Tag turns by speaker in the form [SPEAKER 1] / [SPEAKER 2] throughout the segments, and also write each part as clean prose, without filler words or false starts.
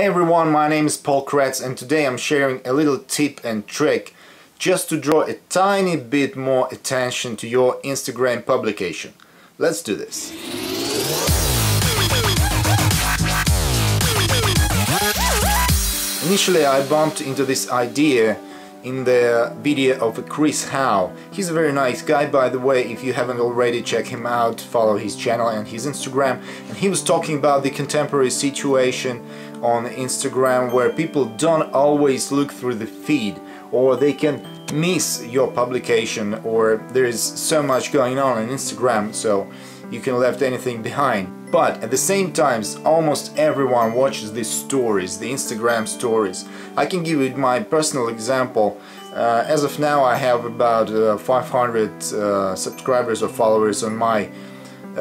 [SPEAKER 1] Hey everyone, my name is Kretz and today I'm sharing a little tip and trick just to draw a tiny bit more attention to your Instagram publication. Let's do this. Initially I bumped into this idea in the video of Kretz. He's a very nice guy, by the way. If you haven't already, check him out, follow his channel and his Instagram. And he was talking about the contemporary situation on Instagram where people don't always look through the feed, or they can miss your publication, or there is so much going on Instagram so you can left anything behind. But at the same time, almost everyone watches these stories, the Instagram stories. I can give you my personal example. As of now I have about 500 subscribers or followers on my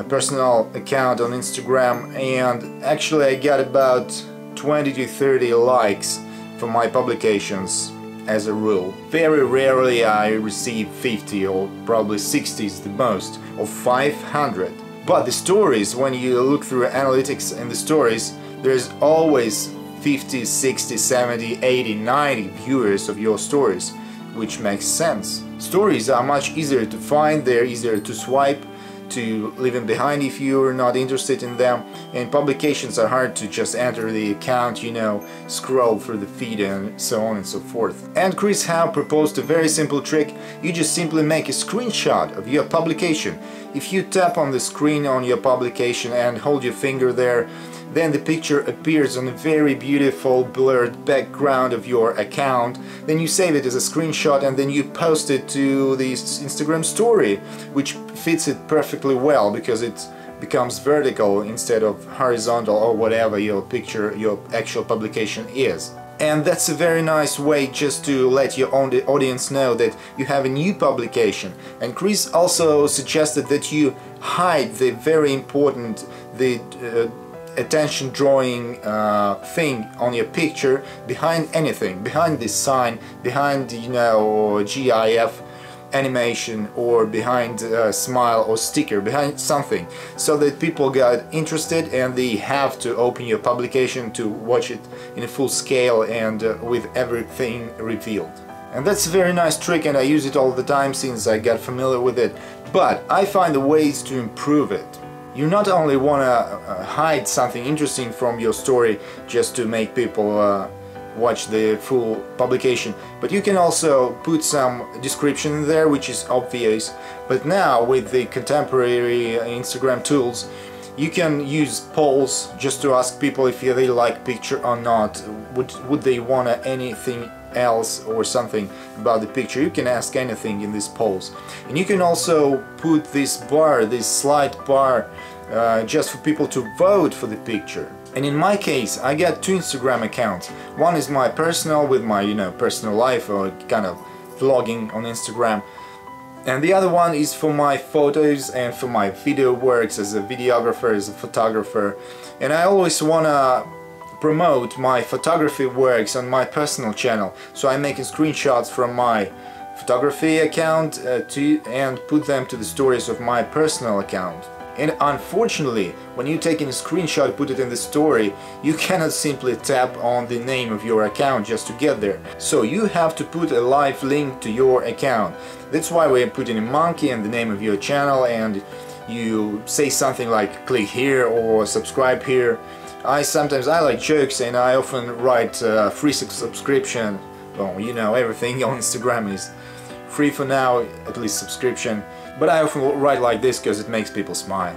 [SPEAKER 1] personal account on Instagram, and actually I got about 20 to 30 likes for my publications as a rule. Very rarely I receive 50 or probably 60 is the most, or 500. But the stories, when you look through analytics in the stories, there's always 50, 60, 70, 80, 90 viewers of your stories, which makes sense. Stories are much easier to find, they're easier to swipe, to leave them behind if you're not interested in them, and publications are hard to just enter the account, you know, scroll through the feed and so on and so forth. And Kretz proposed a very simple trick. You just simply make a screenshot of your publication. If you tap on the screen on your publication and hold your finger there, then the picture appears on a very beautiful blurred background of your account. Then you save it as a screenshot and then you post it to the Instagram story, which fits it perfectly well because it becomes vertical instead of horizontal or whatever your picture, your actual publication is. And that's a very nice way just to let your own audience know that you have a new publication. And Kretz also suggested that you hide the very important, attention drawing thing on your picture behind anything, behind this sign, behind, you know, GIF animation, or behind a smile or sticker, behind something, so that people get interested and they have to open your publication to watch it in a full scale and with everything revealed. And that's a very nice trick and I use it all the time since I got familiar with it, but I find the ways to improve it. You not only want to hide something interesting from your story just to make people watch the full publication, but you can also put some description in there, which is obvious. But now with the contemporary Instagram tools, you can use polls just to ask people if they like picture or not. Would they want anything else or something about the picture? You can ask anything in these polls. And you can also put this bar, this slide bar, just for people to vote for the picture. And in my case, I got two Instagram accounts. One is my personal, with my, you know, personal life or kind of vlogging on Instagram. And the other one is for my photos and for my video works as a videographer, as a photographer. And I always want to promote my photography works on my personal channel. So I'm making screenshots from my photography account and put them to the stories of my personal account. And unfortunately, when you take in a screenshot, put it in the story, you cannot simply tap on the name of your account just to get there. So you have to put a live link to your account. That's why we put in a monkey and the name of your channel, and you say something like click here or subscribe here. Sometimes I like jokes and I often write free subscription. Well, you know, everything on Instagram is free for now, at least subscription. But I often write like this because it makes people smile.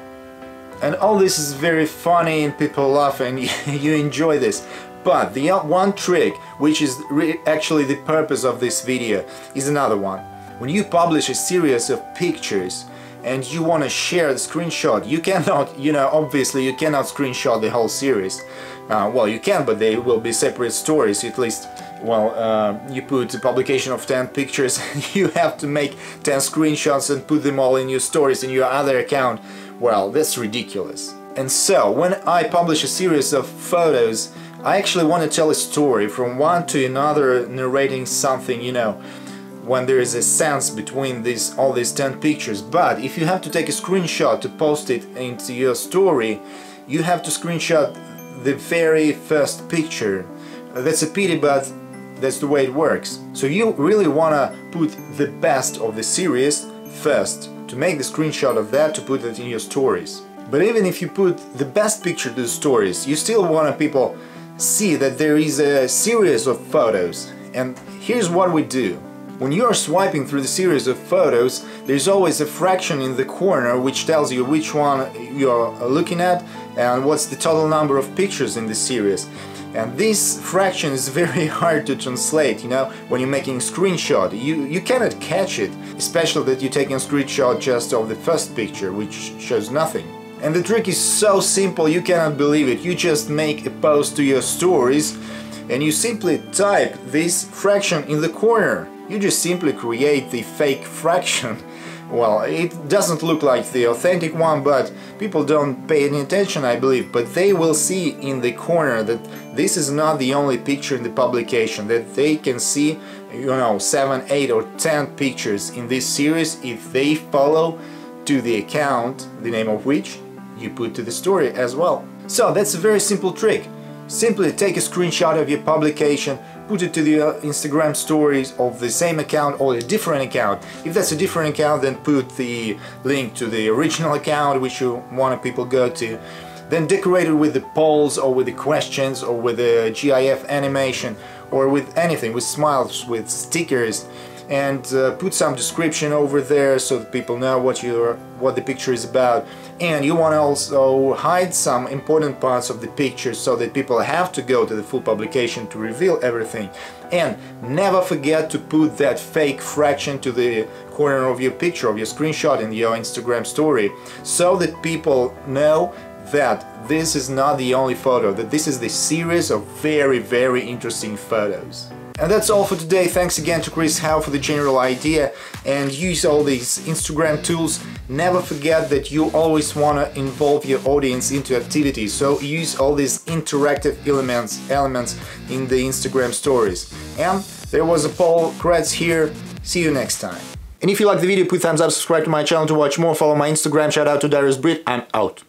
[SPEAKER 1] And all this is very funny and people laugh and you enjoy this. But the one trick, which is actually the purpose of this video, is another one. When you publish a series of pictures and you want to share the screenshot, you cannot, you know, obviously you cannot screenshot the whole series. Well, you can, but they will be separate stories, at least. Well, you put a publication of 10 pictures, you have to make 10 screenshots and put them all in your stories in your other account. Well, that's ridiculous. And so, when I publish a series of photos, I actually want to tell a story from one to another, narrating something, you know, when there is a sense between all these 10 pictures. But if you have to take a screenshot to post it into your story, you have to screenshot the very first picture. That's a pity, but that's the way it works. So you really wanna put the best of the series first, to make the screenshot of that, to put it in your stories. But even if you put the best picture to the stories, you still want people see that there is a series of photos. And here's what we do. When you are swiping through the series of photos, there's always a fraction in the corner which tells you which one you're looking at and what's the total number of pictures in the series. And this fraction is very hard to translate, you know, when you're making a screenshot. You cannot catch it, especially that you're taking a screenshot just of the first picture, which shows nothing. And the trick is so simple, you cannot believe it. You just make a post to your stories and you simply type this fraction in the corner. You just simply create the fake fraction. Well, it doesn't look like the authentic one, but people don't pay any attention, I believe. But they will see in the corner that this is not the only picture in the publication, that they can see, you know, 7, 8 or 10 pictures in this series if they follow to the account, the name of which you put to the story as well. So that's a very simple trick. Simply take a screenshot of your publication, put it to the Instagram stories of the same account or a different account. If that's a different account, then put the link to the original account which you want people go to. Then decorate it with the polls or with the questions or with the GIF animation or with anything, with smiles, with stickers, and put some description over there so that people know what the picture is about. And you want to also hide some important parts of the picture so that people have to go to the full publication to reveal everything. And never forget to put that fake fraction to the corner of your picture, of your screenshot in your Instagram story, so that people know that this is not the only photo, that this is the series of very, very interesting photos. And that's all for today. Thanks again to Kretz for the general idea, and use all these Instagram tools. Never forget that you always want to involve your audience into activities, so use all these interactive elements in the Instagram stories. And there was a poll. Kretz here. See you next time. And if you like the video, put thumbs up, subscribe to my channel to watch more, follow my Instagram. Shout out to Darius Brit. I'm out.